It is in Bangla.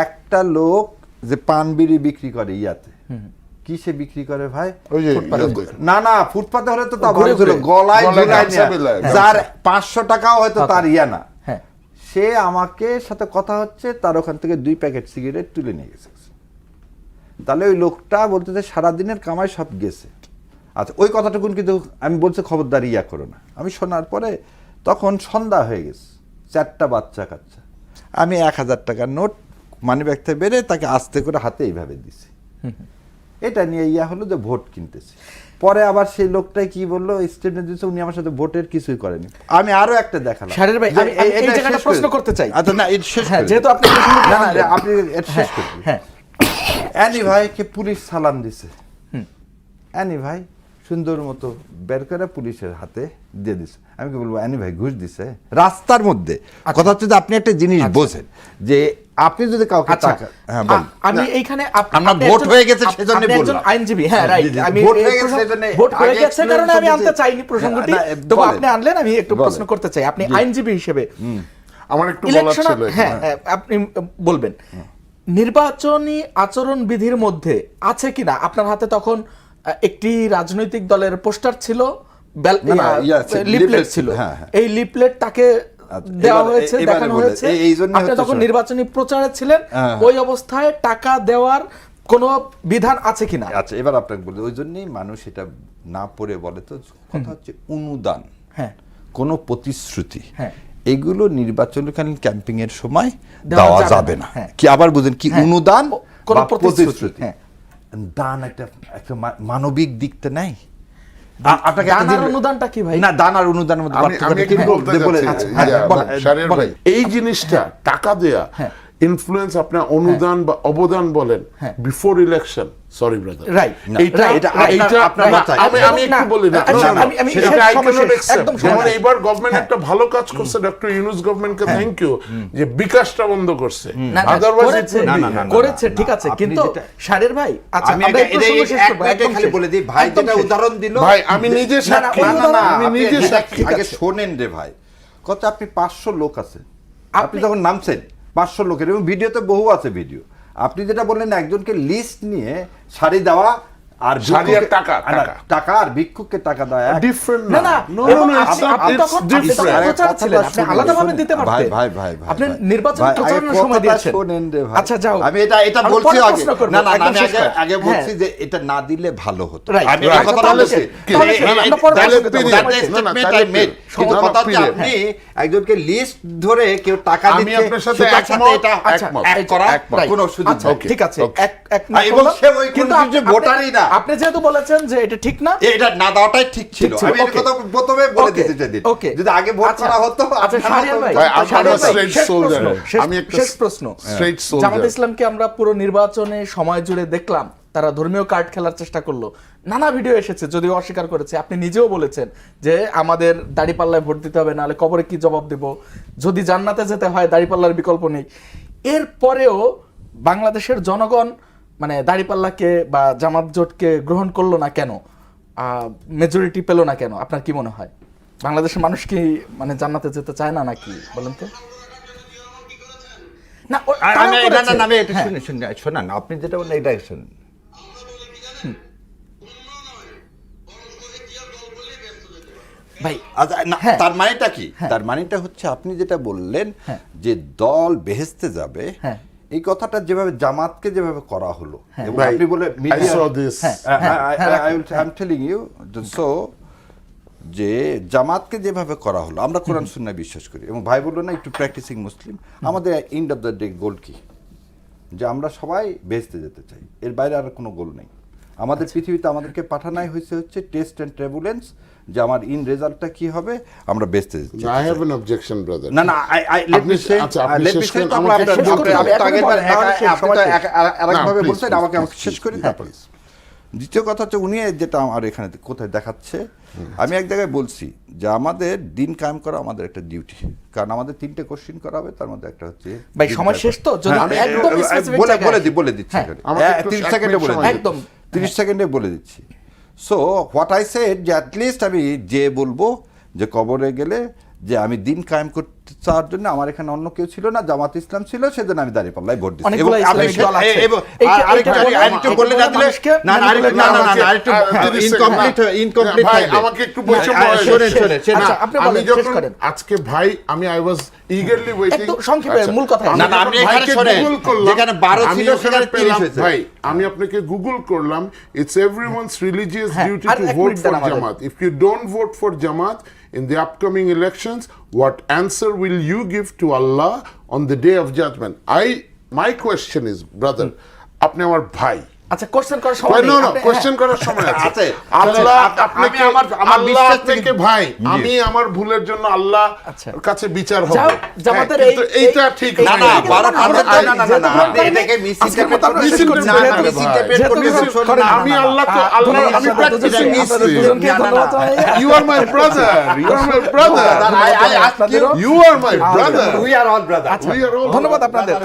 একটা লোক যে পান বিড়ি বিক্রি করে ইয়াতে, কি সে বিক্রি করে ভাই? না ফুটপাতে হলে তো গলায় যার 500 টাকাও হয়তো তার ইয়া না, সে আমাকে সাথে কথা হচ্ছে, তার ওখান থেকে 2 প্যাকেট সিগারেট তুলে নিয়ে গেছে। তাহলে ওই লোকটা বলতে যে সারাদিনের কামাই সব গেছে। আচ্ছা, ওই কথাটুকুন কিন্তু আমি বলছি খবরদার ইয়া করো না। আমি শোনার পরে তখন সন্ধ্যা হয়ে গেছে, 4টা বাচ্চা কাচ্চা, আমি 1000 টাকার নোট মানি ব্যাগ থেকে বেড়ে তাকে আস্তে করে হাতে এইভাবে দিছি। এটা নিয়ে ইয়া হলো যে ভোট কিনতেছি। পরে আবার সেই লোকটাই কি বললো, স্টেটমেন্ট দিচ্ছে উনি আমার সাথে ভোটের কিছুই করেনি। আমি আরো একটা দেখালাম। শাহরিয়ার ভাই, আমি এই জায়গাটা প্রশ্ন করতে চাই। আচ্ছা না, এটা শেষ হ্যাঁ, যেহেতু আপনি আপনি এটা শেষ করুন। হ্যাঁ, অ্যানি ভাইকে পুলিশ সালাম দিছে। অ্যানি ভাই সুন্দর মতো বের করে পুলিশের হাতে দিয়ে দিছে। আমি কি বলবো, অ্যানি ভাই ঘুষ দিছে রাস্তার মধ্যে? কথা হচ্ছে যে আপনি একটা জিনিস বোঝেন যে আপনি যদি কাউকে টাকা, হ্যাঁ বল, আমি এইখানে আমরা ভোট হয়ে গেছে সেজন্য বললাম, একজন আইনজীবী, হ্যাঁ রাইট, আমি ভোট হয়ে গেছে সেজন্য, ভোট হয়ে গেছে কারণে আমি আনতে চাইনি প্রসঙ্গটি, তবে আপনি আনলেন, আমি একটু প্রশ্ন করতে চাই। আপনি আইনজীবী হিসেবে আমার একটু বলার ছিল। হ্যাঁ, আপনি বলবেন নির্বাচনী আচরণ বিধির মধ্যে আছে কিনা? আপনার হাতে তখন একটি রাজনৈতিক দলের পোস্টার ছিল, লিফলেট ছিল, এই লিফলেট তাকে দেওয়া হয়েছে, দেখানো হয়েছে, আপনি তখন নির্বাচনী প্রচারে ছিলেন, ওই অবস্থায় টাকা দেওয়ার কোন বিধান আছে কিনা? আচ্ছা, এবার আপনাকে বলি, ওই জন্যই মানুষ এটা না পড়ে বলে, তো কথা হচ্ছে অনুদান, হ্যাঁ, কোন প্রতিশ্রুতি, হ্যাঁ, এগুলো নির্বাচনকালীন ক্যাম্পিং এর সময় দেওয়া যাবে না। কি আবার বুঝেন কি অনুদান কোন প্রতিশ্রুতি? দান একটা মানবিক দিকটা নাই। আপনাকে অনুদানটা কি ভাই? না, দানার অনুদানের মধ্যে এই জিনিসটা টাকা দেয়া ইনফ্লুয়েন্স, আপনার অনুদান বা অবদান বলেন before election, sorry brother, right, আমি একটু বলি না, যেমন এইবার গভর্নমেন্ট একটা ভালো কাজ করছে, ডক্টর ইউনূস গভর্নমেন্টকে থ্যাংক ইউ, যে বিকাশটা বন্ধ করছে, আদারওয়াইজ করেছে, ঠিক আছে, কিন্তু শাহরিয়ার ভাই, আচ্ছা আমি এটা খালি বলে দিই ভাই, যেটা উদাহরণ দিল ভাই, আমি নিজে সাক্ষী, আমি নিজে সাক্ষী। আগে শোনেন রে ভাই, কত আপনি 500 লোক আছে, আপনি যখন নামছেন 500 লোকের, এবং ভিডিওতে বহু আছে ভিডিও, আপনি যেটা বললেন একজনকে লিস্ট নিয়ে শাড়ি দেওয়া আর টাকা আর ভিক্ষুককে টাকা দেওয়া ডিফারেন্ট না, না, আপনি আলাদাভাবে দিতে পারতেন। ভাই আপনি নির্বাচন প্রচারণার সময় দিয়েছেন। আচ্ছা যাও, আমি এটা বলছি আগে, না না, আমি আগে বলছি যে এটা না দিলে ভালো হতো। আমি এই কথা বলছি, কিন্তু কথা হচ্ছে আপনি একজনকে লিস্ট ধরে কেউ টাকা দিচ্ছে, আমি আপনার সাথে কোনো সুযোগ নেই। ঠিক আছে, কিন্তু ভোটারই না। আপনি যেহেতু বলেছেন যে এটা ঠিক না, এটা না দেওয়াটাই ঠিক ছিল, আমি এই কথা প্রথমে বলে দিতে চাই, যদি আগে ভোট করা হতো। আচ্ছা শাহরিয়ার ভাই, আমি একটা শেষ প্রশ্ন, জামাত ইসলামকে আমরা পুরো নির্বাচনে সময় জুড়ে দেখলাম, তারা ধর্মীয় কার্ড খেলার চেষ্টা করলো, নানা ভিডিও এসেছে, যদিও অস্বীকার করেছে। আপনি নিজেও বলেছেন যে আমাদের দাড়িপাল্লায় ভোট দিতে হবে, নাহলে কবরে কি জবাব দেব, যদি জান্নাতে যেতে হয় দাড়িপাল্লার বিকল্প নেই। এরপরেও বাংলাদেশের জনগণ মানে দাড়িপাল্লাকে বা জামাত জোটকে গ্রহণ করলো না কেন, মেজরিটি পেল না কেন? আপনার কি মনে হয় বাংলাদেশের মানুষ কি মানে জান্নাতে যেতে চায় না নাকি, বলেন তো? না, শোনান, আপনি যেটা বললেন এটা শোনেন। ভাই তার মানেটা কি? তার মানেটা হচ্ছে আপনি যেটা বললেন যে দল বেহেশতে যাবে, এই কথাটা যেভাবে জামাতকে যেভাবে করা হলো, এবং আপনি বলে যে জামাতকে যেভাবে করা হলো, আমরা কোরআন সুন্নাহ বিশ্বাস করি, এবং ভাই বললো না একটু প্র্যাকটিসিং মুসলিম, আমাদের এন্ড অফ দ্য ডে গোল কি? যে আমরা সবাই বেহেশতে যেতে চাই, এর বাইরে আর কোনো গোল নেই। আমাদের পৃথিবীতে আমাদেরকে পাঠানোই হয়েছে টেস্ট এন্ড ট্রাবুলেন্স, যে আমার ইন রেজাল্টটা কি হবে, আমরা বেচতে যাচ্ছি। I have an objection, brother. না না, let me say আরেকভাবে বলছেন, আমাকে শেষ করি তারপরে। দ্বিতীয় কথা হচ্ছে উনি যেটা আমার এখানে কোথায় দেখাচ্ছে, আমি এক জায়গায় বলছি যে আমাদের দিন কায়েম করা আমাদের একটা ডিউটি, কারণ আমাদের 3টে কোশ্চেন করা হবে, তার মধ্যে একটা হচ্ছে ভাই সময় শেষ, তো যদি একদম স্পেসিফিক বলে দিচ্ছি, 30 সেকেন্ডে বলে দিচ্ছি, একদম 30 সেকেন্ডে বলে দিচ্ছি। সো হোয়াট আই সেড, যে অ্যাটলিস্ট আমি যে বলবো যে কবরে গেলে যে আমি দিন কায়েম করতে চাওয়ার জন্য আমার এখানে অন্য কেউ ছিল না, জামাত ইসলাম ছিল, সেজন্য আমি দাঁড়িপাল্লায় ভোট দিচ্ছি। অনেকগুলো ইসলামিক দল আছে। আরেকটু বলে না দিলে না আরেকটু ইনকমপ্লিট ভাই আমাকে একটু বৈষম্য আচ্ছা, আপনি বলেন, শেষ করেন। আজকে ভাই আমি আই ওয়াজ ইগারলি ওয়েটিং একটু সংক্ষেপে মূল কথা। না, আপনি এখানে শোনেন, যেখানে 12 ছিল সেখানে 30 হয়েছে। ভাই আমি আপনাকে গুগল করলাম, ইটস এভরিওয়ানস রিলিজিয়াস ডিউটি আর টু এক ভোট মিনিট ফর দেন আমাদের। Jamaat. If you don't vote for Jamaat in the upcoming elections, what answer will you give to Allah on the day of judgment? My question is, brother, আপনি আমার ভাই। আচ্ছা, কোশ্চেন করার সময় নেই। No, কোশ্চেন করার সময় আছে। আছে। আল্লাহ আমি আমার আল্লাহ বিশ্বাস আপনাকে ভাই, আমি আমার ভুলের জন্য আল্লাহ কাছে বিচার হবে। জামাতের কিন্তু এইটা ঠিক না না। না 12 আপনি এটাকে মিসইন্টারপ্রেট করবেন। আমি আল্লাহকে আমি প্র্যাকটিস করছি। You are my brother. You are my brother. I ask you. You are my brother. We are all brothers. We are all ধন্যবাদ আপনাদের।